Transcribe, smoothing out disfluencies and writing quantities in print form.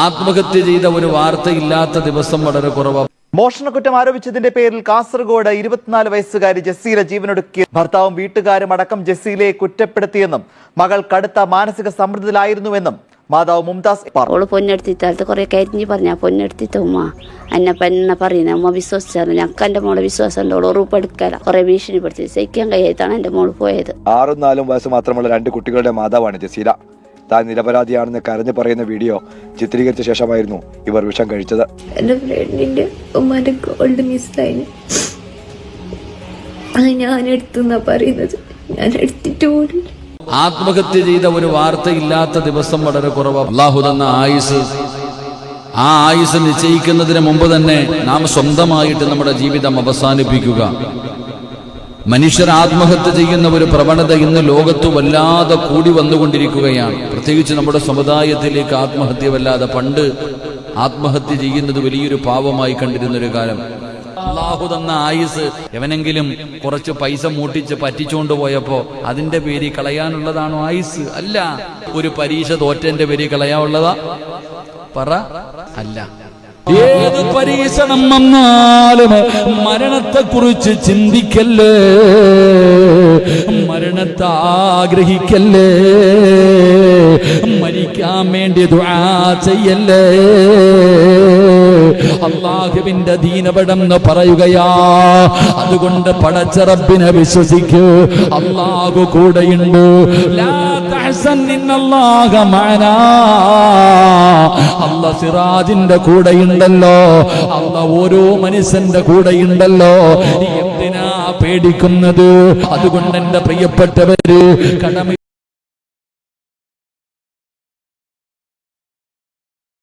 ആത്മഹത്യ ചെയ്ത ഒരു വാർത്തയില്ലാത്ത ദിവസം വളരെ കുറവാണ്. മോഷണക്കുറ്റം ആരോപിച്ചതിന്റെ പേരിൽ കാസർഗോഡ് 24 വയസ്സുകാരി ജസീല ജീവനൊടുക്കി. ഭർത്താവും വീട്ടുകാരും അടക്കം ജസീലയെ കുറ്റപ്പെടുത്തിയെന്നും മകൾ കടുത്ത മാനസിക സമ്മർദ്ദത്തിലായിരുന്നുവെന്നും മാതാവ് മുംതാസ് പറഞ്ഞു. പൊന്നെടുത്തിത്താലത്ത് കുറെ കരിഞ്ഞ് പറഞ്ഞ പൊന്നെടുത്തിത്ത ഉമ്മ എന്നെ പെണ്ണ പറയുന്ന ഉമ്മ വിശ്വസിച്ചായിരുന്നു. ഞങ്ങൾക്ക് എൻ്റെ മോളെ വിശ്വാസം ഉണ്ട്. അവൾ ഉറപ്പെടുക്കല കുറെ ഭീഷണിപ്പെടുത്തി സഹിക്കാൻ കഴിയായിട്ടാണ് എൻ്റെ മോള് പോയത്. 6ഉം 4ഉം വയസ്സ് മാത്രമുള്ള 2 കുട്ടികളുടെ മാതാവാണ് ജസീല. താൻ നിരപരാധിയാണെന്ന് കരഞ്ഞു പറയുന്ന വീഡിയോ ചിത്രീകരിച്ച ശേഷമായിരുന്നു ഇവർ വിഷം കഴിച്ചത്. എൻ്റെ ഫ്രണ്ടിന്റെ ഉമ്മാന്റെ ഗോൾഡ് മിസ്സായി. ഞാൻ എടുത്തെന്നാ പറയുന്നത്. ഞാൻ എടുത്തിട്ട് പോലും. ആത്മഹത്യ ചെയ്ത ഒരു വാർത്തയില്ലാത്ത ദിവസം വളരെ കുറവാണ്. അല്ലാഹു തന്ന ആയുസ്, ആ ആയുസ് നിശ്ചയിക്കുന്നതിന് മുമ്പ് തന്നെ നാം സ്വന്തമായിട്ട് നമ്മുടെ ജീവിതം അവസാനിപ്പിക്കുക. മനുഷ്യർ ആത്മഹത്യ ചെയ്യുന്ന ഒരു പ്രവണത ഇന്ന് ലോകത്ത് വല്ലാതെ കൂടി വന്നുകൊണ്ടിരിക്കുകയാണ്. പ്രത്യേകിച്ച് നമ്മുടെ സമുദായത്തിലേക്ക് ആത്മഹത്യ വല്ലാതെ. പണ്ട് ആത്മഹത്യ ചെയ്യുന്നത് വലിയൊരു പാവമായി കണ്ടിരുന്നൊരു കാലം. അല്ലാഹു തന്ന ആയുസ് എവനെങ്കിലും കുറച്ച് പൈസ മൂട്ടിച്ച് പറ്റിച്ചുകൊണ്ട് പോയപ്പോ അതിന്റെ പേര് കളയാനുള്ളതാണോ ആയുസ്? അല്ല. ഒരു പരീക്ഷ തോറ്റന്റെ പേര് കളയാനുള്ളതാ? പറ. അല്ല. ഏത് പരീക്ഷണം വന്നാലും മരണത്തെ കുറിച്ച് ചിന്തിക്കല്ലേ, മരണത്തെ ആഗ്രഹിക്കല്ലേ, മരിക്കാൻ വേണ്ടി ദുആ ചെയ്യല്ലേ. അല്ലാഹുവിന്റെ ദീനപടന്ന് പറയുകയാ. അതുകൊണ്ട് പടച്ച റബ്ബിനെ വിശ്വസിക്കൂ. അല്ലാഹു കൂടെയുണ്ട്. ലാ തഹ്സൻ ഇന്നല്ലാഹ മഅനാ. അല്ലാഹ് സിറാജിന്റെ കൂടെയുണ്ടല്ലോ. അല്ലാഹ് ഓരോ മനുഷ്യന്റെ കൂടെയുണ്ടല്ലോ. എന്തിനാ പേടിക്കുന്നത്? അതുകൊണ്ട് എന്റെ പ്രിയപ്പെട്ടവര് കടമ